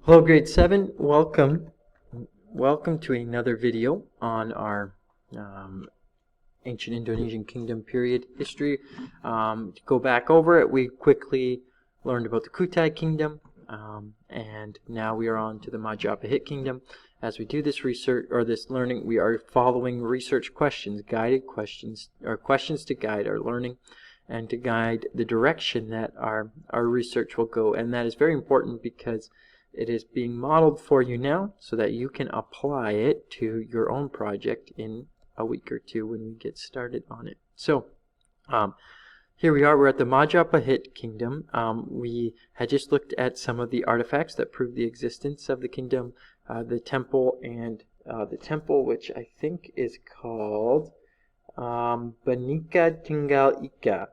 Hello grade 7, welcome to another video on our ancient Indonesian kingdom period history. To go back over it, we quickly learned about the Kutai kingdom, and now we are on to the Majapahit kingdom. As we do this research or this learning, we are following research questions, guided questions, or questions to guide our learning and to guide the direction that our research will go. And that is very important because it is being modeled for you now so that you can apply it to your own project in a week or two when we get started on it. So here we are, we're at the Majapahit kingdom. We had just looked at some of the artifacts that prove the existence of the kingdom, the temple, and the temple, which I think is called Banika Tinggal Ika.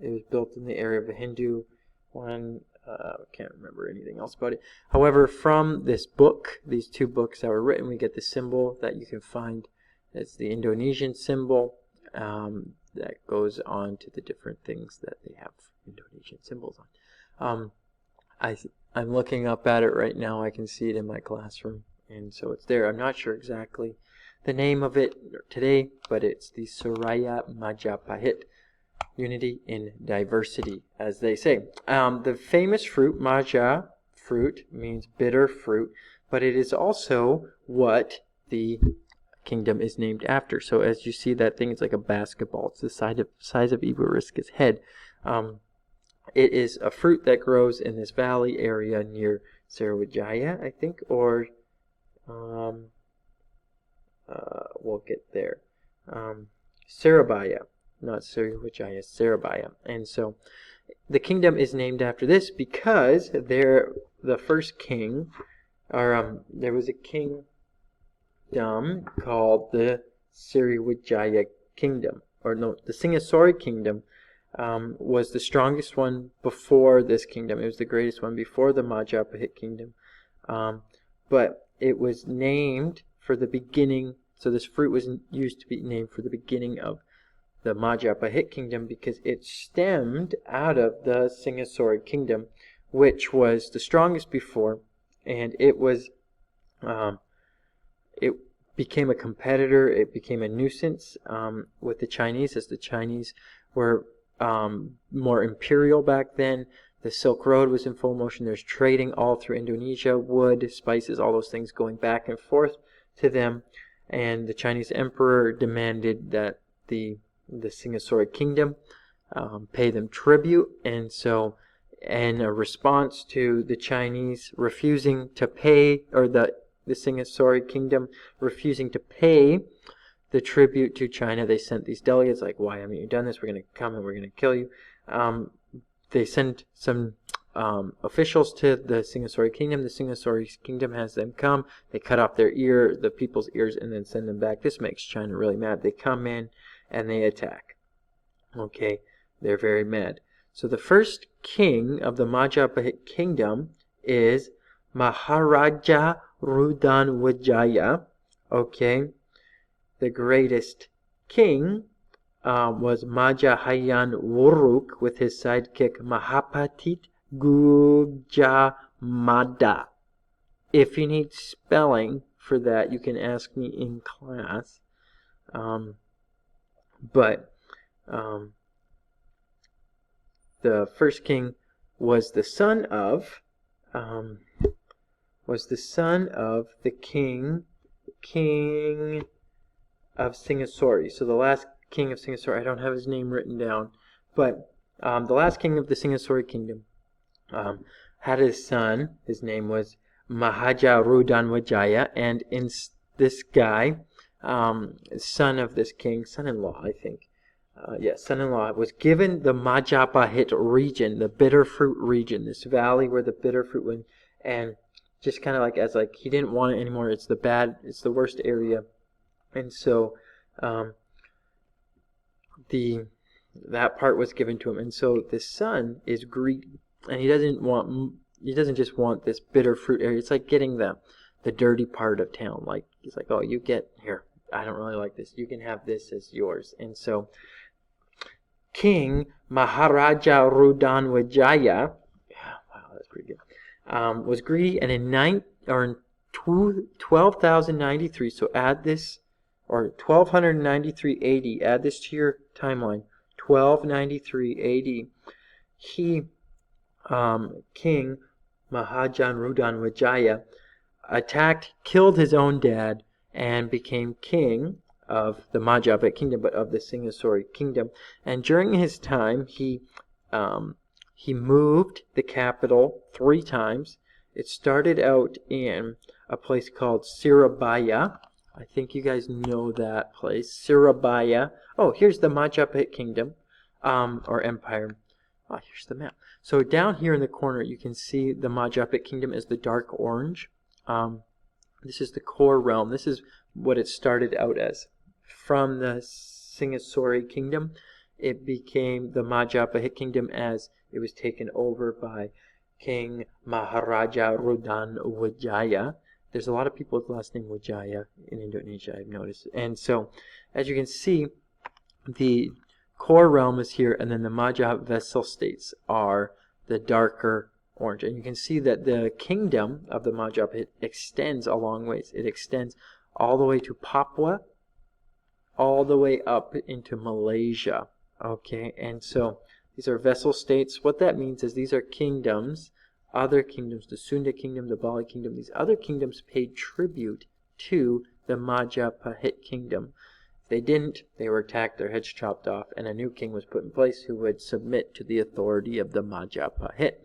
It was built in the area of the Hindu one. Can't remember anything else about it. However, from this book, these two books that were written, we get the symbol that you can find. It's the Indonesian symbol that goes on to the different things that they have Indonesian symbols on. I'm looking up at it right now. I can see it in my classroom, and so it's there. I'm not sure exactly the name of it today, but it's the Suraya Majapahit. Unity in diversity, as they say. The famous fruit, maja fruit, means bitter fruit, but it is also what the kingdom is named after. So as you see that thing, it's like a basketball. It's the size of Iberiska's head. It is a fruit that grows in this valley area near Sriwijaya, I think, or we'll get there. Surabaya. Not Sriwijaya, Surabaya. And so the kingdom is named after this because the first king, or there was a kingdom called the Sriwijaya kingdom, or no, the Singasori kingdom was the strongest one before this kingdom. It was the greatest one before the Majapahit kingdom. But it was named for the beginning, so this fruit was used to be named for the beginning of the Majapahit kingdom because it stemmed out of the Singasori kingdom, which was the strongest before, and it became a competitor. It became a nuisance with the Chinese, as the Chinese were more imperial back then. The Silk Road was in full motion. There's trading all through Indonesia, wood, spices, all those things going back and forth to them, and the Chinese emperor demanded that the Singasori kingdom pay them tribute, and so in a response to the Chinese refusing to pay, or the Singasori kingdom refusing to pay the tribute to China, they sent these delegates like, why haven't you done this? We're going to come and we're going to kill you. They sent some officials to the Singasori kingdom. The Singasori kingdom has them come. They cut off the people's ears, and then send them back. This makes China really mad. They come in and they attack. Okay, they're very mad. So the first king of the Majapahit kingdom is Maharaja Rudanwijaya. Okay, the greatest king was Majahayan Wuruk with his sidekick Mahapatit Gujamada. If you need spelling for that, you can ask me in class. But the first king was the son of the king of Singasori. So the last king of Singasori, I don't have his name written down, but the last king of the Singasori kingdom had his son. His name was Mahaja Rudanwijaya, and in this guy, son of this king, son-in-law, I think. Son-in-law was given the Majapahit region, the bitter fruit region, this valley where the bitter fruit went, and just kind of like as like he didn't want it anymore. It's the worst area, and so that part was given to him, and so the son is greedy, and he doesn't just want this bitter fruit area. It's like getting the dirty part of town. Like he's like, oh, you get here. I don't really like this. You can have this as yours. And so King Maharaja Rudanwijaya, wow, that's pretty was greedy, and in 12,093, so add this, or 1293 AD, add this to your timeline, 1293 AD, he, King Mahajan Wijaya, attacked, killed his own dad, and became king of the Majapahit kingdom, but of the Singasori kingdom. And during his time, he moved the capital 3 times. It started out in a place called Surabaya. I think you guys know that place, Surabaya. Oh, here's the Majapahit kingdom, or empire. Oh, here's the map. So down here in the corner, you can see the Majapahit kingdom is the dark orange. This is the core realm. This is what it started out as. From the Singasori kingdom, it became the Majapahit kingdom as it was taken over by King Maharaja Rudan Wijaya. There's a lot of people with the last name Wijaya in Indonesia, I've noticed. And so, as you can see, the core realm is here, and then the Majapahit vassal states are the darker orange. And you can see that the kingdom of the Majapahit extends a long ways. It extends all the way to Papua, all the way up into Malaysia. Okay, and so these are vassal states. What that means is these are kingdoms, other kingdoms, the Sunda kingdom, the Bali kingdom. These other kingdoms paid tribute to the Majapahit kingdom. If they didn't, they were attacked, their heads chopped off, and a new king was put in place who would submit to the authority of the Majapahit.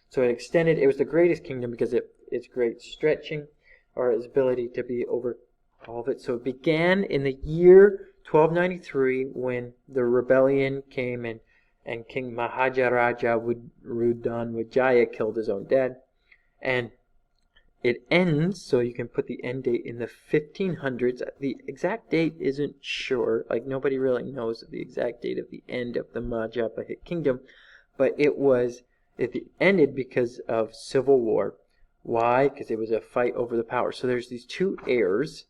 So it extended. It was the greatest kingdom because its great stretching, or its ability to be over all of it. So it began in the year 1293 when the rebellion came and King Maharaja Rudan Wijaya killed his own dad. And it ends, so you can put the end date in the 1500s. The exact date isn't sure. Like, nobody really knows the exact date of the end of the Majapahit kingdom. But it ended because of civil war. Why? Because it was a fight over the power. So there's these two heirs.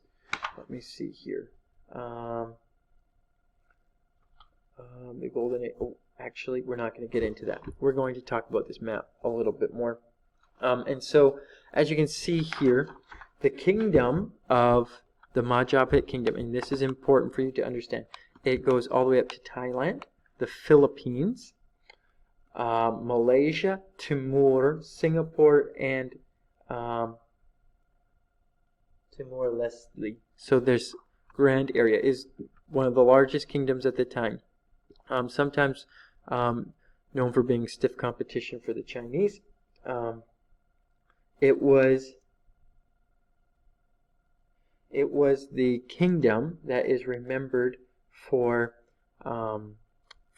Let me see here. The golden age. Oh, actually, we're not going to get into that. We're going to talk about this map a little bit more. And so, as you can see here, the kingdom of the Majapahit kingdom, and this is important for you to understand, it goes all the way up to Thailand, the Philippines, Malaysia, Timor, Singapore, and Timor-Leste. So there's grand area. Is one of the largest kingdoms at the time. Sometimes known for being stiff competition for the Chinese. It was the kingdom that is remembered for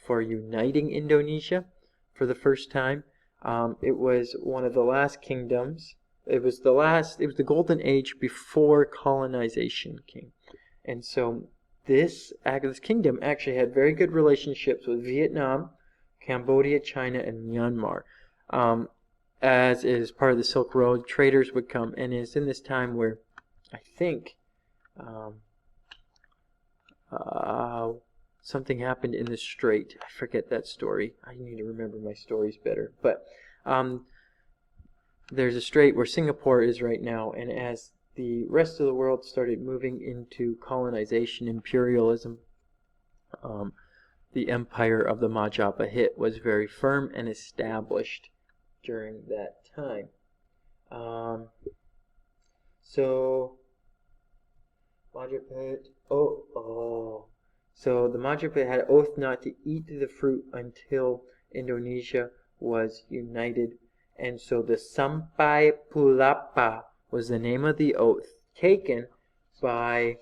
uniting Indonesia for the first time. It was one of the last kingdoms. It was the golden age before colonization came. And so this kingdom actually had very good relationships with Vietnam, Cambodia, China, and Myanmar. As is part of the Silk Road, traders would come, and it's in this time where I think something happened in the strait. I forget that story. I need to remember my stories better. But there's a strait where Singapore is right now, and as the rest of the world started moving into colonization, imperialism, the empire of the Majapahit was very firm and established during that time. So Majapahit, so the Majapahit had an oath not to eat the fruit until Indonesia was united, and so the Sampai Pulapa was the name of the oath taken by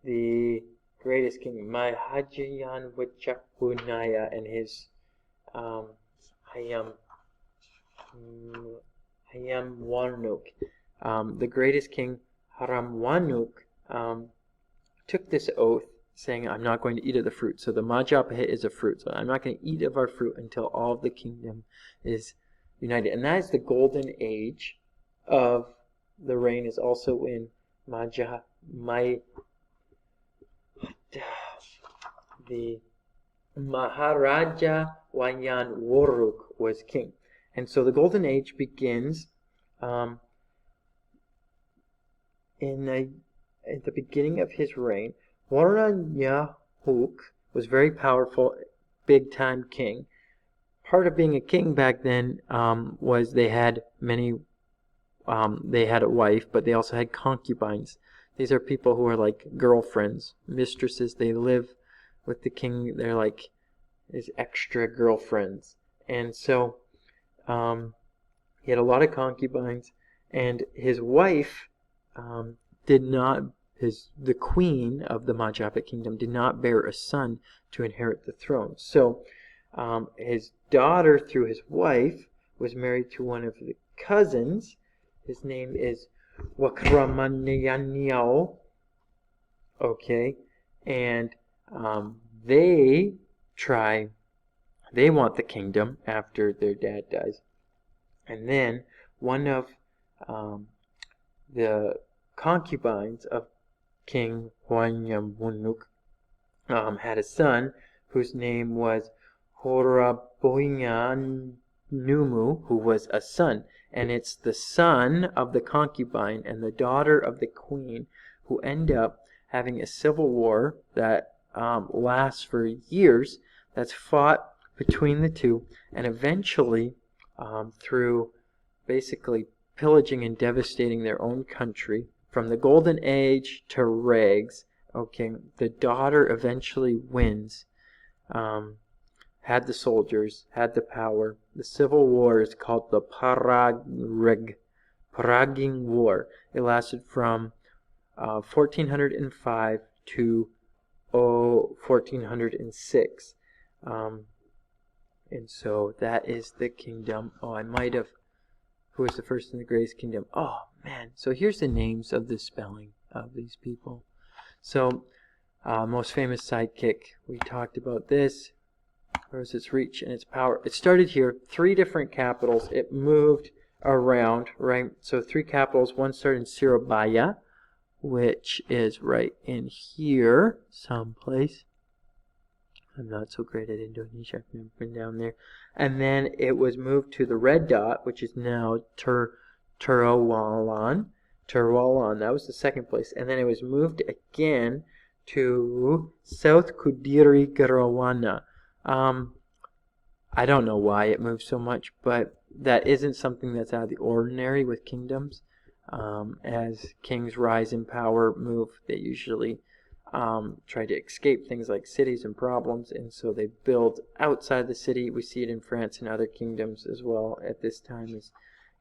the greatest king, Mahajan Wichapunaya, and his Hayam Warnuk. The greatest king, Haram Warnuk, took this oath saying, I'm not going to eat of the fruit. So the Majapahit is a fruit. So I'm not going to eat of our fruit until all of the kingdom is united. And that is the golden age of the reign, is also when the Maharaja Wayan Woruk was king. And so the Golden Age begins at the beginning of his reign. Waranyahuk was very powerful, big-time king. Part of being a king back then was they had they had a wife, but they also had concubines. These are people who are like girlfriends, mistresses. They live with the king. They're like his extra girlfriends. And so he had a lot of concubines, and his wife the queen of the Majapahit kingdom did not bear a son to inherit the throne. So his daughter, through his wife, was married to one of the cousins. His name is Wakramanyanyao. Okay, and they want the kingdom after their dad dies. And then one of the concubines of King Huanyamunuk had a son whose name was Horaboinyanumu, who was a son. And it's the son of the concubine and the daughter of the queen who end up having a civil war that lasts for years, that's fought between the two, and eventually through basically pillaging and devastating their own country, from the Golden Age to rags, okay, the daughter eventually wins, had the soldiers, had the power. The civil war is called the Paraging War. It lasted from 1405 to 1406. And so that is the kingdom. Who was the first in the greatest kingdom? Oh, man. So here's the names of the spelling of these people. So, most famous sidekick. We talked about this. Where was its reach and its power? It started here. 3 different capitals. It moved around, right? So 3 capitals. One started in Surabaya, which is right in here someplace. I'm not so great at Indonesia. I've never been down there. And then it was moved to the red dot, which is now Terawalan. That was the second place. And then it was moved again to South Kudiri Garawana. I don't know why it moved so much, but that isn't something that's out of the ordinary with kingdoms. As kings rise in power, they usually try to escape things like cities and problems, and so they build outside the city. We see it in France and other kingdoms as well at this time, as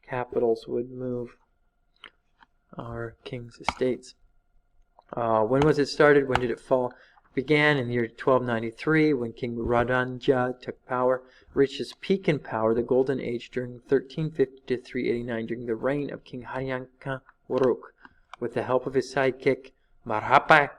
capitals would move, our king's estates. When was it started? When did it fall? It began in the year 1293 when King Radanja took power, reached its peak in power, the Golden Age, during 1350 to 389, during the reign of King Haryanka Waruk, with the help of his sidekick Majapahit.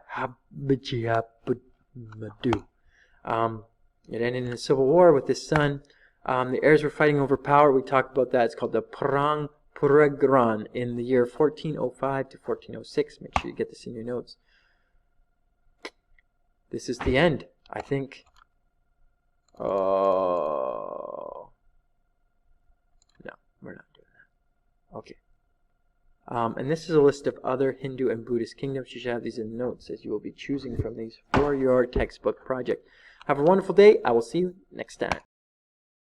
It ended in a civil war with his son. The heirs were fighting over power. We talked about that. It's called the Perang Puragran in the year 1405 to 1406. Make sure you get this in your notes. This is the end, I think. Oh. No, we're not doing that. Okay. And this is a list of other Hindu and Buddhist kingdoms. You should have these in notes as you will be choosing from these for your textbook project. Have a wonderful day. I will see you next time.